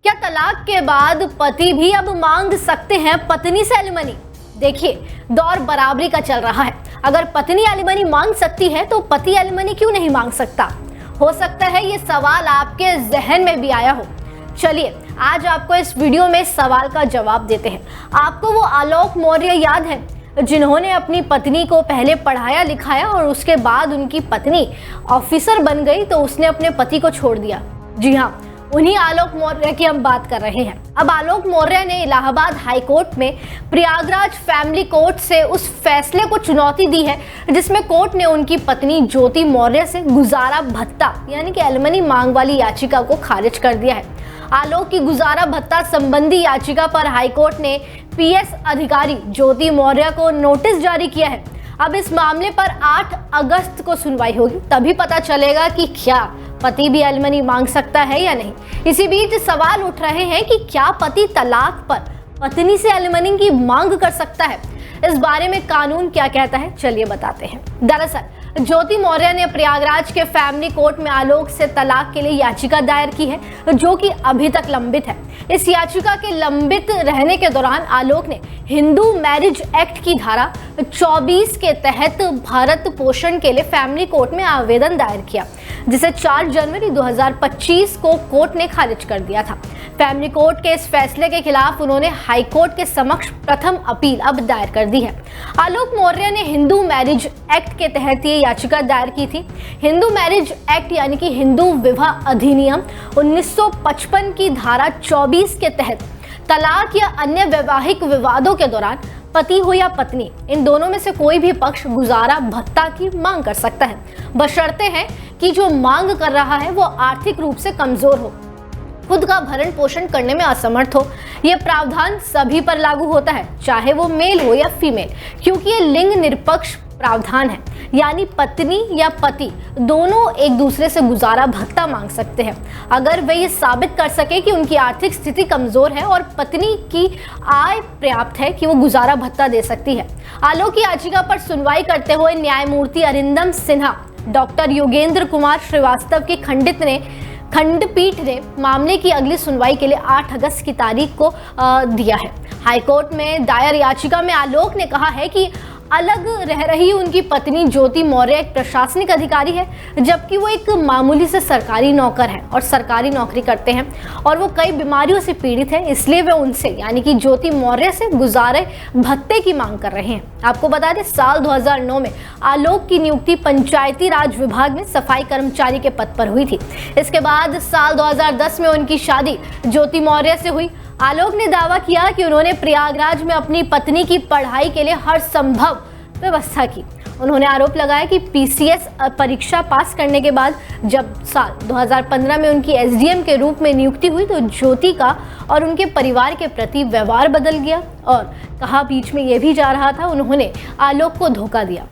क्या तलाक के बाद पति भी अब मांग सकते हैं पत्नी से एलिमनी? देखिए, दौर बराबरी का चल रहा है। अगर पत्नी एलिमनी मांग सकती है तो पति एलिमनी क्यों नहीं मांग सकता? हो सकता है ये सवाल आपके जहन में भी आया हो। चलिए आज आपको इस वीडियो में इस सवाल का जवाब देते हैं। आपको वो आलोक मौर्य याद है जिन्होंने अपनी पत्नी को पहले पढ़ाया लिखाया और उसके बाद उनकी पत्नी ऑफिसर बन गई तो उसने अपने पति को छोड़ दिया? जी हाँ, उन्हीं आलोक मौर्य की हम बात कर रहे हैं। अब आलोक मौर्य ने इलाहाबाद हाई कोर्ट में प्रयागराज फैमिली कोर्ट से उस फैसले को चुनौती दी है जिसमें कोर्ट ने उनकी पत्नी ज्योति मौर्य से गुजारा भत्ता यानी कि एलिमनी मांग वाली याचिका को खारिज कर दिया है। आलोक की गुजारा भत्ता संबंधी याचिका पर हाईकोर्ट ने पीएस अधिकारी ज्योति मौर्य को नोटिस जारी किया है। अब इस मामले पर 8 अगस्त को सुनवाई होगी, तभी पता चलेगा कि क्या पति भी एलिमनी मांग सकता है या नहीं। इसी बीच सवाल उठ रहे हैं कि क्या पति तलाक पर पत्नी से एलिमनी की मांग कर सकता है? इस बारे में कानून क्या कहता है, चलिए बताते हैं। दरअसल ज्योति मौर्य ने प्रयागराज के फैमिली कोर्ट में आलोक से तलाक के लिए याचिका दायर की है जो कि अभी तक लंबित है। इस याचिका के लंबित रहने के दौरान आलोक ने हिंदू मैरिज एक्ट की धारा 24 के तहत भारत पोषण के लिए फैमिली कोर्ट में आवेदन दायर किया, जिसे 4 जनवरी 2025 को कोर्ट ने खारिज कर दिया था। फैमिली कोर्ट के इस फैसले के खिलाफ उन्होंने हाई कोर्ट के समक्ष प्रथम अपील अब दायर कर दी है। आलोक मौर्य ने हिंदू मैरिज एक्ट के तहत ये याचिका दायर की थी। हिंदू मैरिज एक्ट यानी कि हिंदू विवाह अधिनियम 1955 की धारा 24 के तहत तलाक या अन्य वैवाहिक विवादों के दौरान पति हो या पत्नी, इन दोनों में से कोई भी पक्ष गुजारा भत्ता की मांग कर सकता है, बशर्ते है कि जो मांग कर रहा है वो आर्थिक रूप से कमजोर हो, खुद का भरण पोषण करने में असमर्थ हो। यह प्रावधान सभी पर लागू होता है, चाहे वो मेल हो या फीमेल, क्योंकि ये लिंग निरपेक्ष प्रावधान है, यानी पत्नी या पति दोनों एक दूसरे से गुजारा भत्ता मांग सकते हैं अगर वे ये साबित कर सके कि उनकी आर्थिक स्थिति कमजोर है और पत्नी की आय पर्याप्त है कि वो गुजारा भत्ता दे सकती है। आलोक की याचिका पर सुनवाई करते हुए न्यायमूर्ति अरिंदम सिन्हा, डॉक्टर योगेंद्र कुमार श्रीवास्तव की खंडपीठ ने मामले की अगली सुनवाई के लिए 8 अगस्त की तारीख को दिया है। हाईकोर्ट में दायर याचिका में आलोक ने कहा है कि अलग रह रही उनकी पत्नी ज्योति मौर्य एक प्रशासनिक अधिकारी है, जबकि वो एक मामूली से सरकारी नौकर है और सरकारी नौकरी करते हैं और वो कई बीमारियों से पीड़ित है, इसलिए वे उनसे यानी कि ज्योति मौर्य से गुजारे भत्ते की मांग कर रहे हैं। आपको बता दें, साल 2009 में आलोक की नियुक्ति पंचायती राज विभाग में सफाई कर्मचारी के पद पर हुई थी। इसके बाद साल 2010 में उनकी शादी ज्योति मौर्य से हुई। आलोक ने दावा किया कि उन्होंने प्रयागराज में अपनी पत्नी की पढ़ाई के लिए हर संभव व्यवस्था की। उन्होंने आरोप लगाया कि पीसीएस परीक्षा पास करने के बाद जब साल 2015 में उनकी एसडीएम के रूप में नियुक्ति हुई तो ज्योति का और उनके परिवार के प्रति व्यवहार बदल गया और कहा बीच में ये भी जा रहा था उन्होंने आलोक को धोखा दिया।